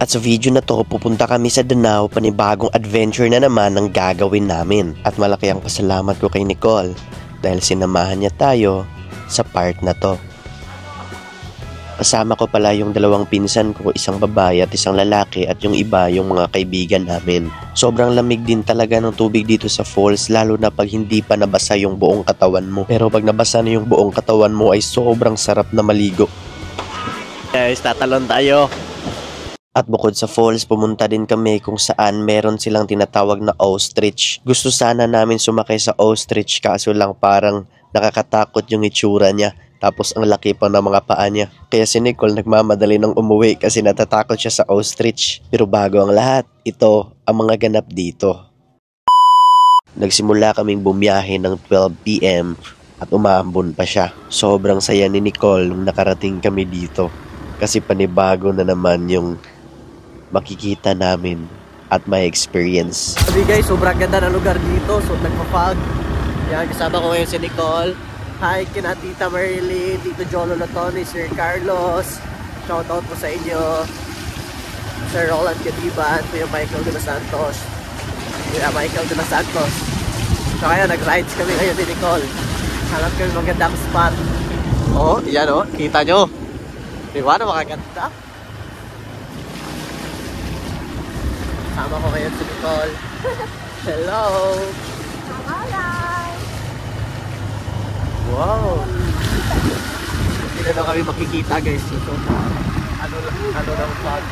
At sa video na to, pupunta kami sa Danao, panibagong adventure na naman ang gagawin namin. At malaki ang pasalamat ko kay Nicole dahil sinamahan niya tayo sa part na to. Kasama ko pala yung dalawang pinsan ko, isang babae at isang lalaki, at yung iba yung mga kaibigan namin. Sobrang lamig din talaga ng tubig dito sa falls, lalo na pag hindi pa nabasa yung buong katawan mo. Pero pag nabasa na yung buong katawan mo ay sobrang sarap na maligo. Guys, tatalon tayo. At bukod sa falls, pumunta din kami kung saan meron silang tinatawag na ostrich. Gusto sana namin sumakay sa ostrich, kaso lang parang nakakatakot yung itsura niya. Tapos ang laki pa ng mga paa niya. Kaya si Nicole nagmamadali ng umuwi kasi natatakot siya sa ostrich. Pero bago ang lahat, ito ang mga ganap dito. Nagsimula kaming bumiyahe ng 12 PM at umaambon pa siya. Sobrang saya ni Nicole nung nakarating kami dito. Kasi panibago na naman yung makikita namin at may experience. Sabi guys, sobrang ganda ng lugar dito. So nagpa-fog. Yan, kasama ko ngayon si Nicole. Hi, kina Tita Marilyn, Tito Jolo Latoni, Sir Carlos. Shoutout po sa inyo. Sir Roland Cadiban, Kuya Michael de los Santos. Kuya Michael de los Santos. So kaya nag-rides kami ngayon ni Nicole. Hanap kami magandang spot. Oh, yan oh, kita nyo. Diba na makaganda? Sama ko ngayon si Nicole. Hello! Wow! Hindi na daw kami makikita guys. So, ano lang fog.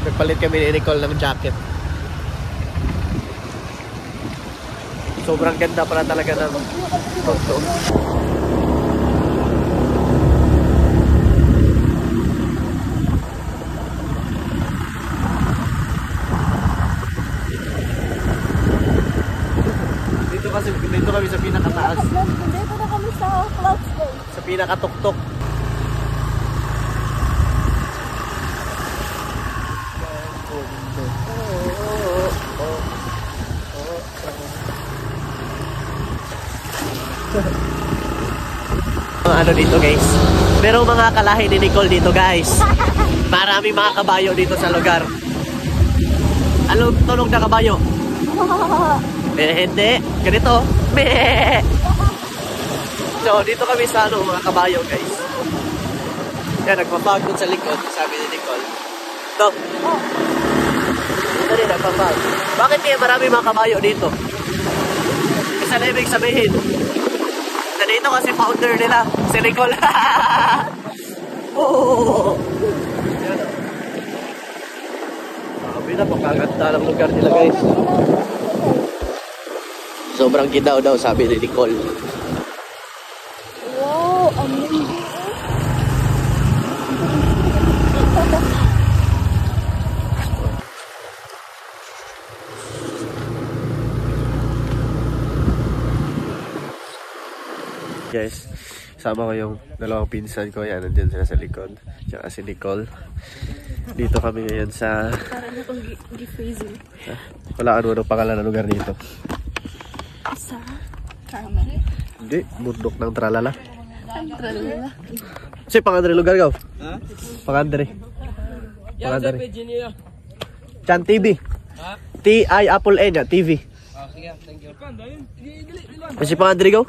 Nagpalit kami ni Nicole ng jacket. Sobrang ganda pala talaga ng photo. Dito kami sa pinakataas. Dito na kami sa clouds day. Sa pinakatuktok. Ano dito guys? Merong mga kalahi ni Nicole dito guys. Maraming mga kabayo dito sa lugar. Anong tunog na kabayo? Hindi. Ganito. Meh! So, dito kami sa mga kabayo, guys. Yan, nagpapag dun sa likod, sabi ni Nicole. Ito. Dito rin, nagpapag. Bakit kaya marami mga kabayo dito? Kasi na ibig sabihin. Dito kasi founder nila, si Nicole. Oh! Yan. Sabi na, pagkaganda ng lugar nila, guys. Sobrang gidaw daw, sabi ni Nicole. Wow, amazing. Guys, sama ko yung dalawang pinsan ko. Yan, nandiyan sila sa likod. Tsaka si Nicole. Dito kami ngayon sa... Parang akong gi-freezing. Wala ano pangalan ng lugar dito. Sa Carmel. Hindi, bundok ng Tralala. Ang tralala. Si pangandre lugar gaw? Ha? Pangandre. Pangandre. Chan TV. Ha? T-I Apple N ya, TV. Ah, sige, thank you. Si pangandre gaw?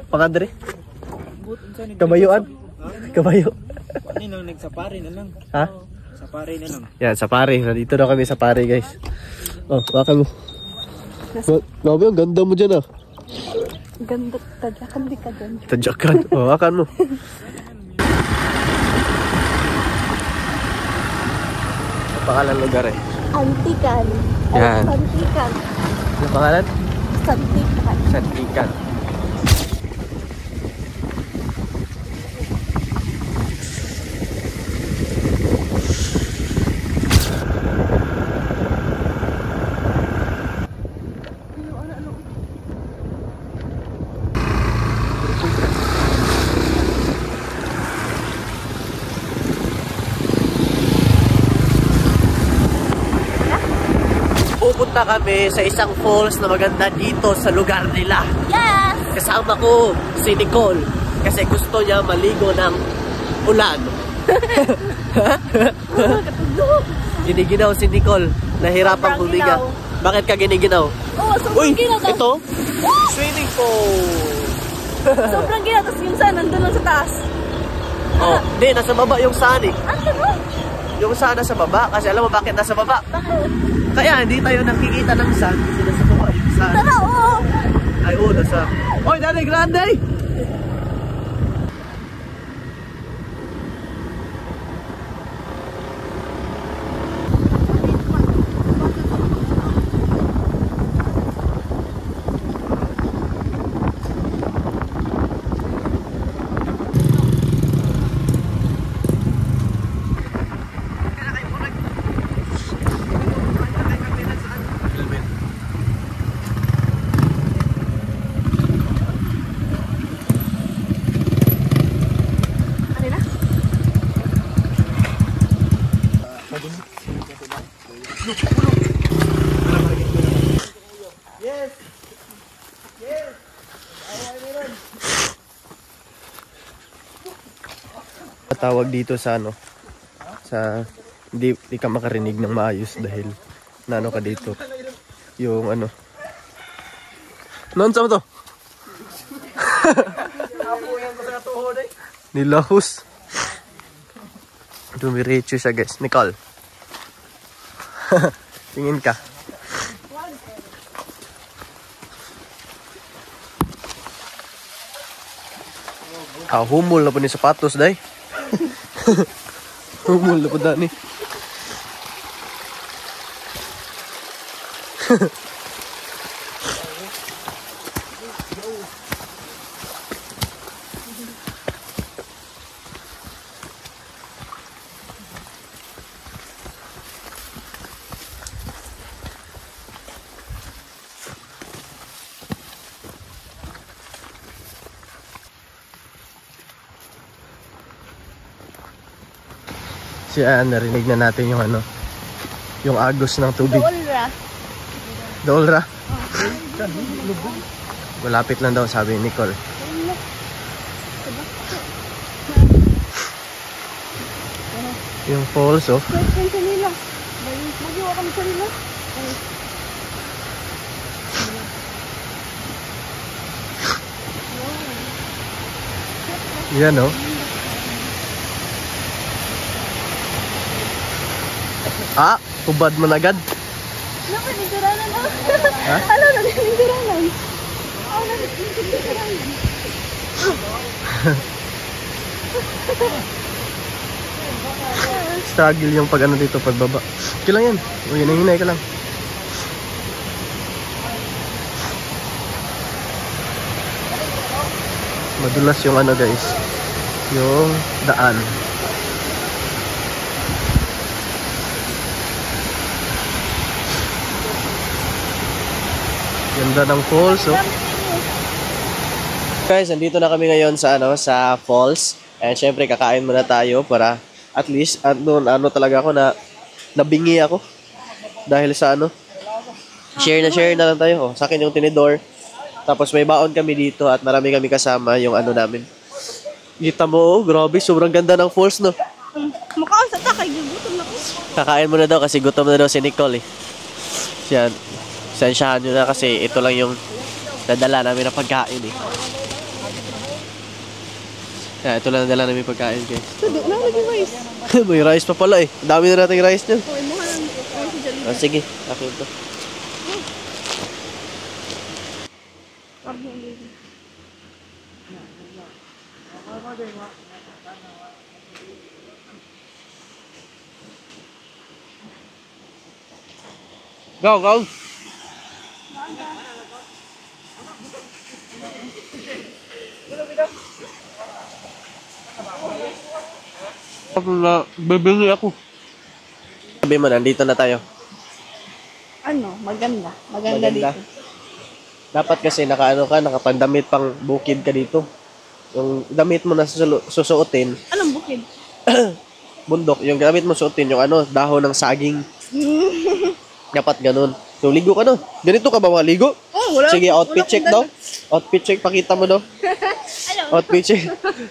Pangandre. Kabayuan. Kabayo. Ano lang, nagsapari na lang. Ha? Sapari na lang. Yan, sapari. Nandito na kami sa pari, guys. Oh, baka mo. Grabe, ang ganda mo dyan, ah. Ganda, tadyakan di ka dyan. Tadyakan. Oh, akan mo. Ang pangalan lugar eh. Antikan. Yan. Antikan. Ang pangalan? Santikan. Santikan. Pupunta kami sa isang falls na maganda dito sa lugar nila. Yes! Kasama ko si Nicole kasi gusto niya maligo ng ulan. Giniginaw si Nicole. Nahirapang huminga. Bakit ka giniginaw? Oo, sobrang ginaw. Ito? Swimming pool. Sobrang ginaw. Tapos yung saan, nandun lang sa taas. Oh, hindi, nasa baba yung saan eh. Ano ba? Yung saan nasa baba. Kasi alam mo bakit nasa baba? Bakit? Kaya hindi tayo nakikita ng saan. Kasi nasa baba yung saan. Tara, oo. Ay, oo, nasa... Oy, Daddy Grande! Tawag dito sa ano, sa hindi ka makarinig ng maayos dahil naano ka dito yung ano non sa to nilahos dumiretso siya guys. Nicole tingin ka humul na po ni sapatos day. Humul na po dani. Siya, narinig na natin yung ano, yung agos ng tubig. Doolra. Doolra? Malapit lang daw, sabi ni Nicole. Yung falls, oh. Question sa nila. Magiwa kami sa nila. Yan, oh. Ah, hubad mo na agad. Naku, ninturanan na. Ha? Ano na, ninturanan. Oo, ninturanan. Struggle yung pag ano dito, pagbaba. Okay lang yan. O, hinay-hinay ka lang. Madulas yung ano guys. Yung daan. Ganda ng falls, oh. Guys, andito na kami ngayon sa ano, sa falls. And syempre kakain muna tayo para at least ano talaga ako na nabingi ako dahil sa ano. Share na lang tayo. Oh, sa akin yung tinidor. Tapos may baon kami dito at marami kami kasama yung ano namin. Kita mo, oh, grabe, sobrang ganda ng falls, no. Mukhang sa takay, gutom na ko. Kakain muna daw kasi gutom na daw si Nicole, eh. Yan. Sensyahan nyo na kasi ito lang yung nadala namin na pagkain, eh. Yeah, ito lang nadala namin pagkain, guys. Tudo, nalagay rice. May rice pa pala, eh. Dami na nating rice nyo. Okay, mukha lang si Jollibee. Ah, sige, akin to. Go, go! Bibili ako. Sabi mo, nandito na tayo. Ano, maganda. Maganda dito. Dapat kasi nakapandamit pang bukid ka dito. Yung damit mo na susuotin, Anong bukid? bundok, yung damit mo suotin, yung ano, dahon ng saging. Dapat ganun. So, ligo ka no. Ganito ka ba maligo? Oh, wala. Sige, outfit wala check akong daw. Outfit check, pakita mo daw. Ano? Outfit check.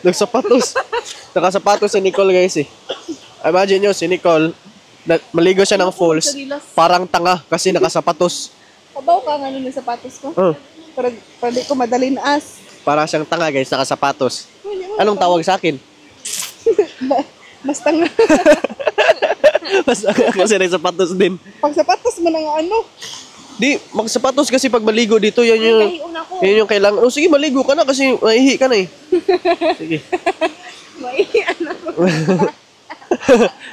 Nagsapatos. Nakasapatos si Nicole guys eh. Imagine nyo, si Nicole, maligo siya ng falls, parang tanga kasi nakasapatos. Kabaw ka nga nun yung sapatos ko. Oh, Para di ko madali na as. para siyang tanga guys, nakasapatos. Anong tawag sa akin? Mas tanga. Mas kasi nakasapatos din. Pag sapatos mo na nga ano. Di, magsapatos kasi pag maligo dito, Kahiyon ako. yan yung kailangan. Oh, sige, maligo ka na kasi maihi ka na eh. Sige. Maiiyan ako.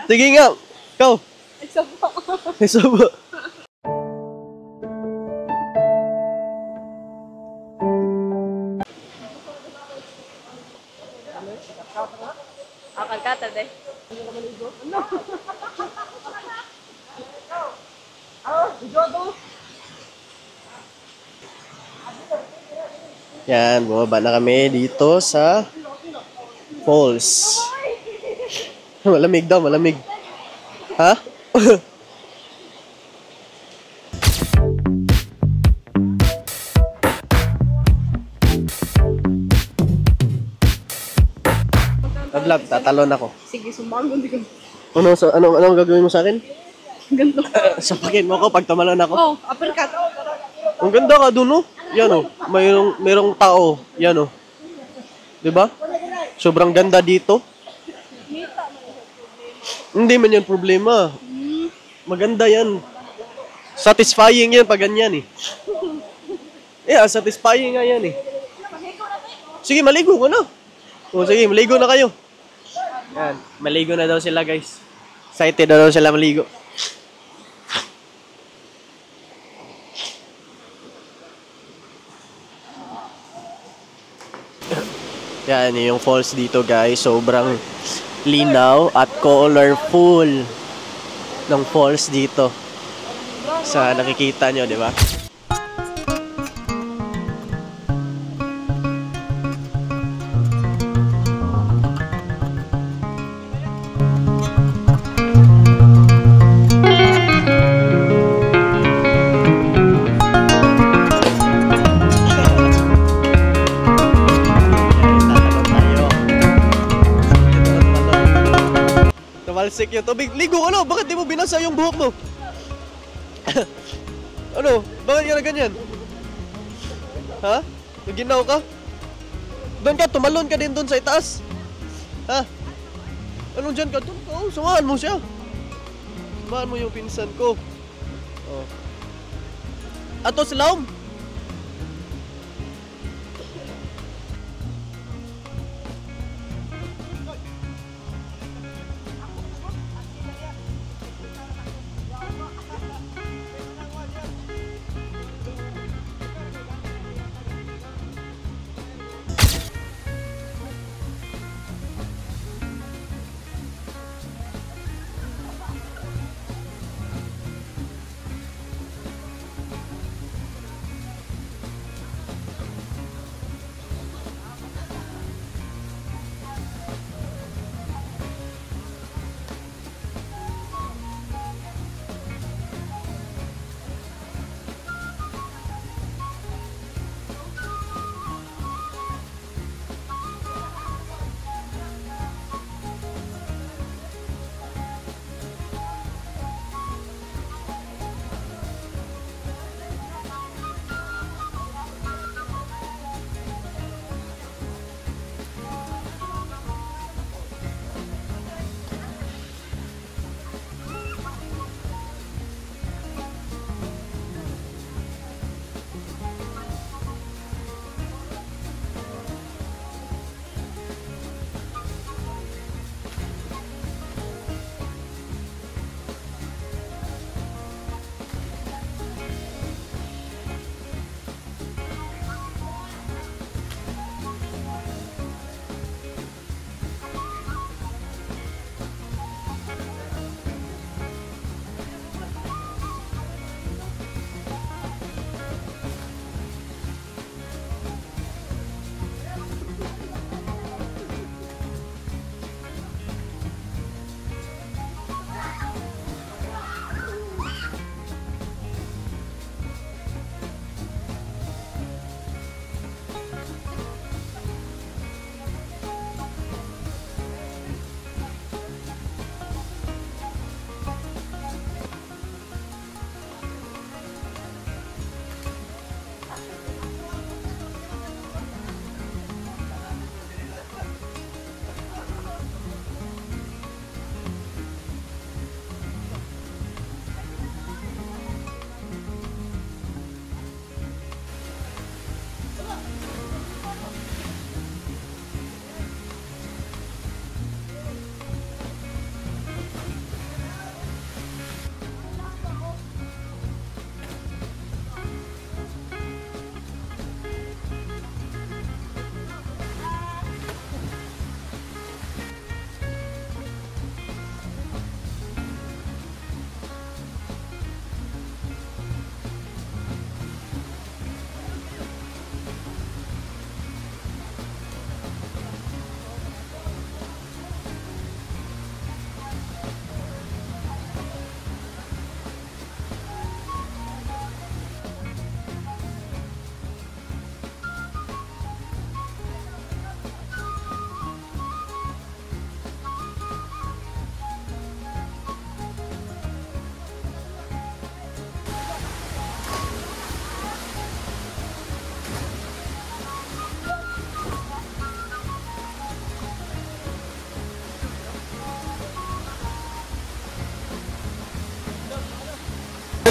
Sige nga. Ikaw. Isa pa. Isa ba? Akal ka, taday. Yan, bumaba na kami dito sa falls. Malamig daw, malamig. Ha? Adlab, tatalon ako. Sige, sumagon. Di ko. Anong gagawin mo sa akin? Ganto. Sapakin mo ako pag tumalon ako. Oh, uppercut. Ang ganda ka dun, oh. Yan, oh. Mayroong tao. Yan, oh. 'Di ba? Sobrang ganda dito. Hindi man yan problema. Maganda yan. Satisfying yan pag ganyan, eh. Yeah, satisfying nga yan, eh. Sige, maligo ko na. O, sige, maligo na kayo. Yan, maligo na daw sila, guys. Excited na daw sila maligo. Yan, yung falls dito guys, sobrang linaw at colorful ng falls dito. Sa nakikita nyo, di ba? Tumalsik yung tubig. Ligo ka na! Bakit di mo binasa yung buhok mo? Ano? Bakit ka na ganyan? Ha? Naginaw ka? Doon ka, tumalon ka din doon sa itaas. Ha? Anong dyan ka? Doon ka, oh, samahan mo siya. Samahan mo yung pinsan ko. Oh. Ato si Laom.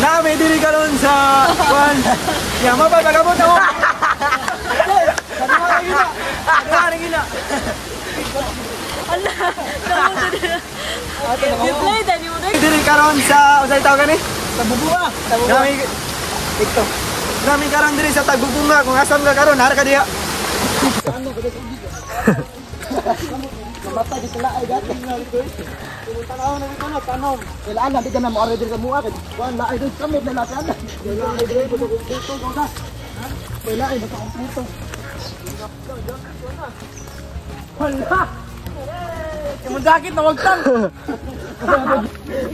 Nami diri karon sa kwan. Ya mapapagabot ako. Ano gina? Ala, kamu tuh. Di-play tadi mo deh. Diri karon sa usay taw gani? Sa Bubunga. Nami TikTok. Nami karon diri sa Tagbubunga kung asam ka karon har ka diha. Mata di sila ay dati nga ito. Tanaw na ito na tanom. Kailan na di ka na mo order ka mua kay kuan laay dito kami na natin. Dili dili ko dito ko ka. Wala ay basta kompleto. Wala. Yung dakit na wagtang.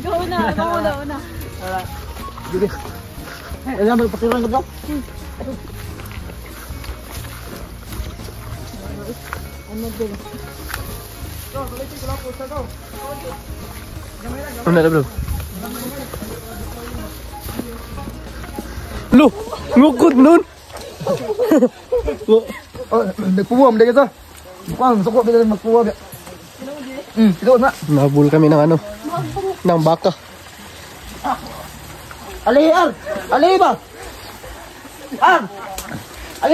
Ikaw una. Sige. Ayan magpakirang ka ba? Ano din? Ano na bro? Lu, ngukut nun. Oh, nagpuwam dahil ito. Mukhang sukot dito magpuwam. Ito na. Nabul kami ng ano? Ng baka. Ali ba? Ali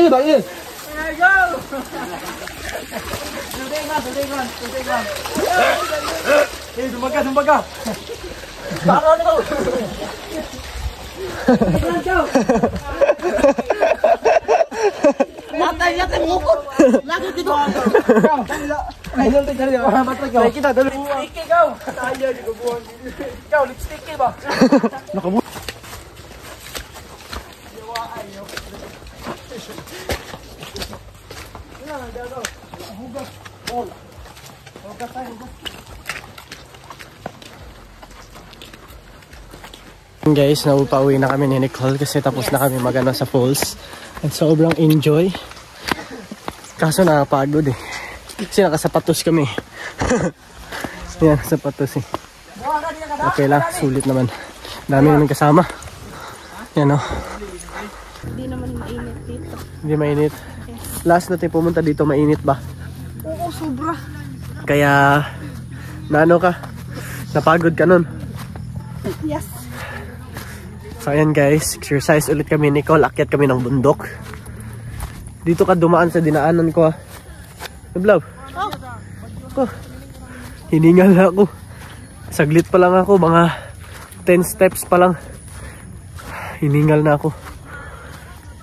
ba? Yes. Dumbaga. Baka ano ba? Latay ngukot. Lagi dito. Ay, dito kali. Matay kita dulu. Lipstick kau. Tayo di bubuan. Kau lipstick ba? Nakabu. Guys, naupa-uwi na kami ni Nicole kasi tapos na kami magana sa falls. At sobrang enjoy. Kaso nakapagod eh. Kasi nakasapatos kami. Yan, sapatos eh. Okay lang, sulit naman. Dami namin kasama. Yan o. Hindi naman mainit dito. Hindi mainit. Last natin pumunta dito, mainit ba? Oo, sobra. Kaya, naano ka? Napagod ka nun. Yes. So ayan guys, exercise ulit kami ni Nicole. Akyat kami ng bundok. Dito ka dumaan sa dinaanan ko ah. Nablaw. Oh. Hiningal na ako. Saglit pa lang ako, mga 10 steps pa lang. Hiningal na ako.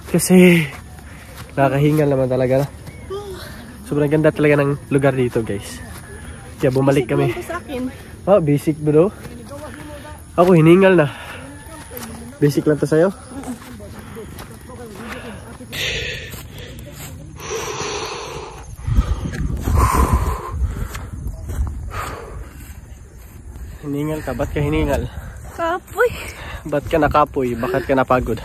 Kasi nakakahingal naman talaga na. Sobrang ganda talaga ng lugar dito guys. Kaya bumalik kami. Sa akin. Oh, basic bro. Ako hiningal na. Basic lang to sa'yo. Hiningal ka? Ba't ka hiningal? Kapoy. Ba't ka nakapoy? Bakit ka napagod?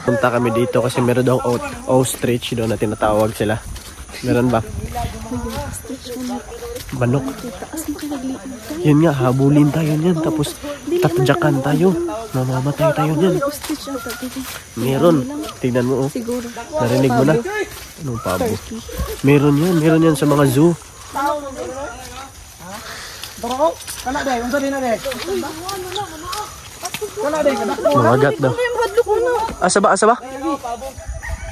Punta kami dito kasi meron daw ostrich doon na tinatawag sila. Meron ba? Banok. Yun nga, habulin tayo niyan. Tapos tatjakan tayo. Mamamatay tayo niyan. Meron. Tignan mo oh. Siguro. Narinig mo na? Anong pabo? Meron yan. Meron yan sa mga zoo. Mangagat daw. Asa ba? Asa ba?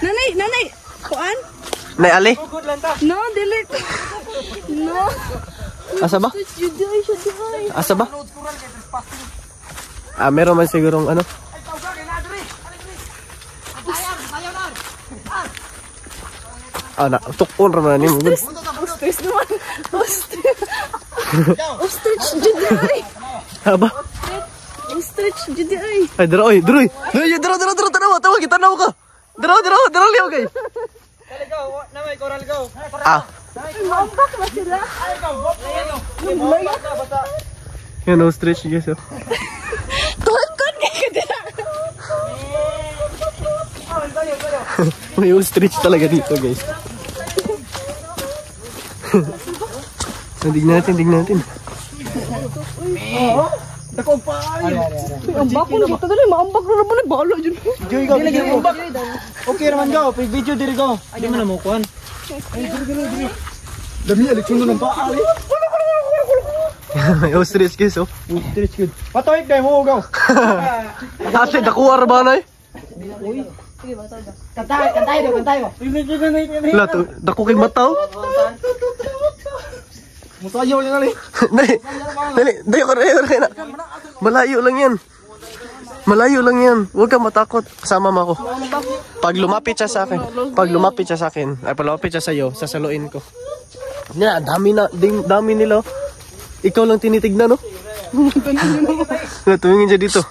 Nanay. Kuan? Nay ali? No, dili. No. Asa ba? Juday. Asa ba? Ah, meron man sigurong ano? Ah, na, tukon raman ni mo. Ostrich naman. Ostrich juday. Aba? Ostrich juday. Ay, daro, tawa kita na ka. Daro liyaw kay. Namay coral go. Ah. Mambak na sila. Yan ostrich guys. Oh. Kon kay kadira. May ostrich talaga dito guys. Tignan natin. Oo. Dako pa. Ambak ko dito dali, maambak na naman bahala dyan. Joy ka, video mo. Okay naman ka, video diri ka. Hindi mo na mo kuhan. Ay, diri. Dami, alikin mo ng paa. May ostrich guys, oh. Ostrich good. Patoy kay mo, gaw. Ate, dakuwar ba na eh? Kantay do. Wala, dako kay mataw. Musayaw niya gali. Dali ko na. Malayo lang yan. Huwag kang matakot. Kasama mo ako. Pag lumapit siya sa akin, ay palapit siya sa'yo, sasaluin ko. Yan, dami nila. Ikaw lang tinitignan, no? Tumingin siya dito.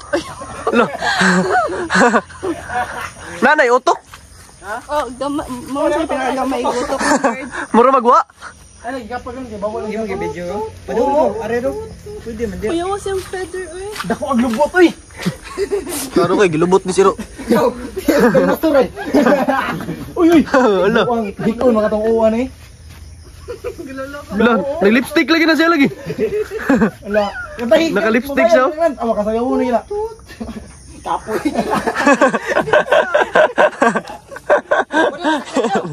Nanay, utok? Oh, mga sa pinagagamay utok. Mura magwa? Ay, kapag lang bawal yung video. Padung aredo. Pwede man din. Kuya was yung feather, oy. Dako ang lubot oy. Klaro kay gilubot ni Siro. Master. Uy. Ala. Dito makatong uwan eh. Ala, nag-lipstick lagi na siya lagi. Ala. Naka-lipstick siya. Awa ka sayaw ni nila. Kapoy.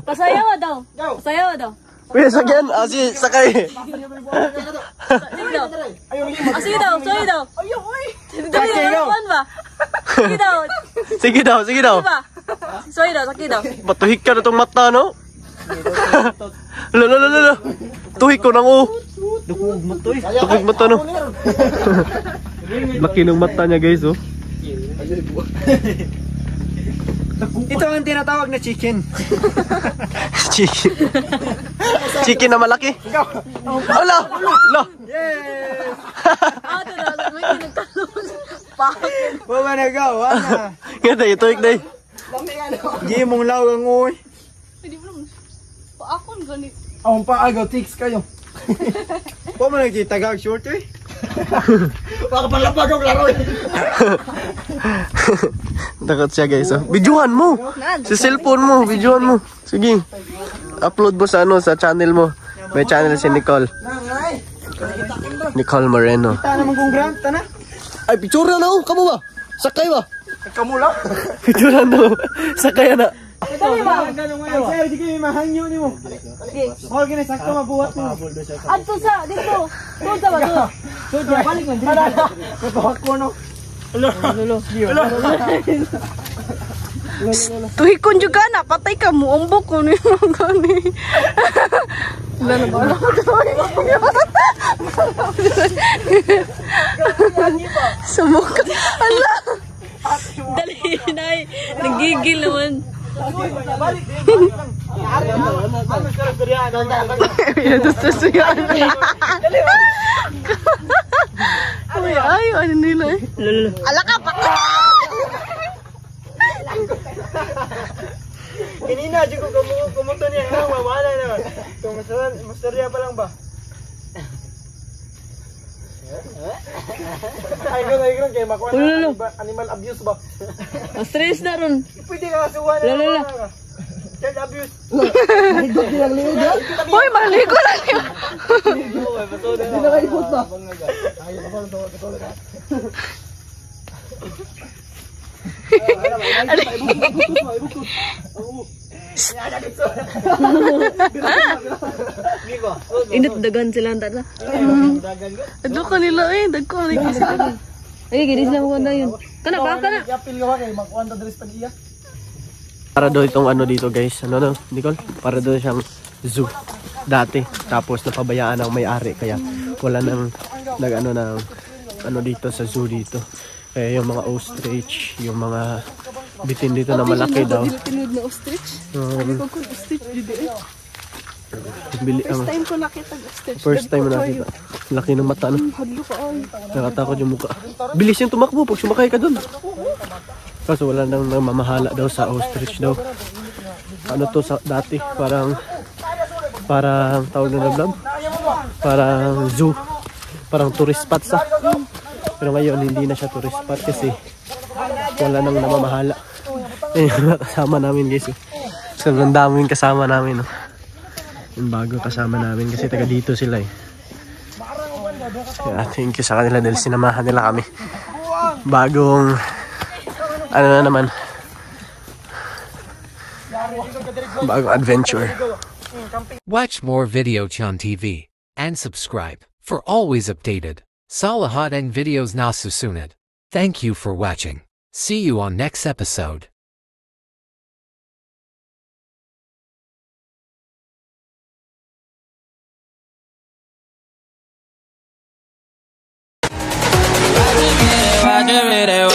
Pasayaw daw. Pasayaw daw. Pwede sakyan, asi sakay. Sige daw, sorry daw. Ayaw, oy. Dali daw, kuan ba? Sige daw. Sige daw. Sorry daw, sakit daw. Matuhik ka na itong mata, no? Lala. Tuhik ko nang Dukog mo to eh. Tuhik mata, no? Laki ng mata niya, guys, oh. Ito ang tinatawag na chicken. Chicken na malaki. Ala! Yes! Ah, ito daw, may kinagtalon. Bakit? Wala na gawa na. Nga tayo, tuhik na eh. Gi mong lawang oy. Hindi mo naman. Paakon ganit. Ang paagaw tiks kayo. Po man nagkita gag short eh. Baka palapag ang laro eh. Takot siya, guys, oh. Videohan mo. Sa cellphone mo, videohan mo. Sige. Upload mo sa sa channel mo. May channel si Nicole. Nicole Moreno. Ta naman kung grant ta na. Ay, picture na, oh. Kamu ba? Sakay ba? Kamu lang. Picture na, sakay na. Dali ba? Sir, di kayo mahangyo ni mo. Hol gina sakto mabuhat mo. Adto sa, dito. Doon sa ba, doon? So, balik man dito. Kapahak ko no. Tuhikon juga na, patay ka mo. Umbok ko na yung gani. Wala na ba? Sumuka. Ala! Dali, nay. Nagigil naman. Balik. Ay, ano nila eh. Ala ka pa! Kanina, di ko kumuto niya. Wala naman. Kung masarya pa lang ba? Ay, gano'n kayo makuha na animal abuse ba? Stress na ron. Pwede ka kasuha na mga child abuse. Hoy, maligo lang yun. Hindi na kayo ba? Init dagan sila ang tala. Adlo ka nila eh, dagko na yung sila. Ay, ginis na mo na yun. Kana ba, kana? Para daw itong ano dito, guys. Ano, Nicole? Para daw siyang zoo dati. Tapos napabayaan ang may-ari. Kaya wala nang ano dito sa zoo dito. Kaya yung mga ostrich, yung mga bitin dito na malaki daw. Tinod na ostrich? Ostrich dito eh. First time ko nakita ostrich. First time mo nakita. Laki ng mata, no? Hadlo ka ay. Nakatakot yung mukha. Bilis yung tumakbo pag sumakay ka dun. Kaso wala nang mamahala daw sa ostrich daw. Ano to sa dati? Parang tawag na vlog. Parang zoo. Parang tourist spot sa. Pero ngayon hindi na siya tourist spot kasi wala nang namamahala. Eh, kasama namin, guys. Sobrang daming kasama namin, no? Yung bago kasama namin kasi taga dito sila eh. Kaya thank you sa kanila dahil sinamahan nila kami. bagong ano na naman, bagong adventure. Watch more Videochan TV and subscribe for always updated Salahat and videos na susunod. Thank you for watching. See you on next episode. I